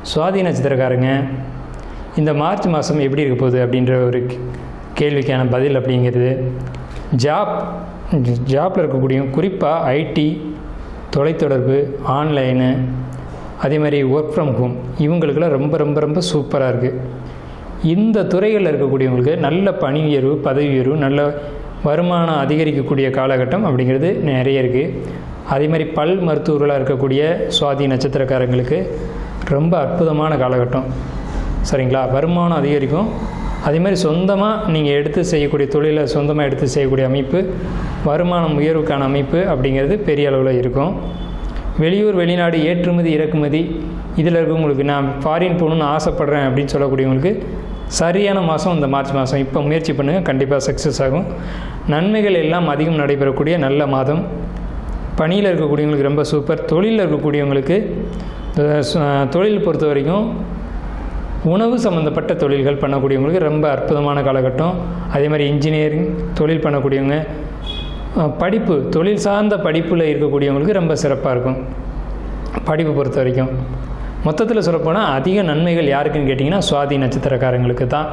சுவாதி நட்சத்திரக்காரங்க இந்த மார்ச் மாதம் எப்படி இருக்க போகுது அப்படின்ற ஒரு கேள்விக்கான பதில் அப்படிங்கிறது, ஜாப்பில் இருக்கக்கூடிய குறிப்பாக ஐடி, தொலைத்தொடர்பு, ஆன்லைனு, அதே மாதிரி ஒர்க் ஃப்ரம் ஹோம், இவங்களுக்கெல்லாம் ரொம்ப ரொம்ப ரொம்ப சூப்பராக இருக்குது. இந்த துறைகளில் இருக்கக்கூடியவங்களுக்கு நல்ல பணி உயர்வு, பதவி உயர்வு, நல்ல வருமானம் அதிகரிக்கக்கூடிய காலகட்டம் அப்படிங்கிறது நிறைய இருக்குது. அதே மாதிரி பல் மருத்துவர்களாக இருக்கக்கூடிய சுவாதி நட்சத்திரக்காரங்களுக்கு ரொம்ப அற்புதமான காலகட்டம். சரிங்களா? வருமானம் அதிகரிக்கும். அதே மாதிரி சொந்தமாக நீங்கள் எடுத்து செய்யக்கூடிய தொழிலை சொந்தமாக எடுத்து செய்யக்கூடிய அமைப்பு, வருமானம் உயர்வுக்கான அமைப்பு அப்படிங்கிறது பெரிய அளவில் இருக்கும். வெளியூர், வெளிநாடு, ஏற்றுமதி, இறக்குமதி, இதில் இருக்கவங்களுக்கு நான் ஃபாரின் போகணுன்னு ஆசைப்பட்றேன் அப்படின்னு சொல்லக்கூடியவங்களுக்கு சரியான மாதம் இந்த மார்ச் மாதம். இப்போ முயற்சி பண்ணுங்கள், கண்டிப்பாக சக்ஸஸ் ஆகும். நன்மைகள் எல்லாம் அதிகம் நடைபெறக்கூடிய நல்ல மாதம். பணியில் இருக்கக்கூடியவங்களுக்கு ரொம்ப சூப்பர். தொழிலில் இருக்கக்கூடியவங்களுக்கு தொழில் பொறுத்த வரைக்கும் உணவு சம்மந்தப்பட்ட தொழில்கள் பண்ணக்கூடியவங்களுக்கு ரொம்ப அற்புதமான காலகட்டம். அதே மாதிரி இன்ஜினியரிங் தொழில் பண்ணக்கூடியவங்க, படிப்பு, தொழில் சார்ந்த படிப்பில் இருக்கக்கூடியவங்களுக்கு ரொம்ப சிறப்பாக இருக்கும் படிப்பு பொறுத்த வரைக்கும். மொத்தத்தில் சொல்லப்போனால் அதிக நன்மைகள் யாருக்குன்னு கேட்டிங்கன்னா சுவாதி நட்சத்திரக்காரங்களுக்கு தான்.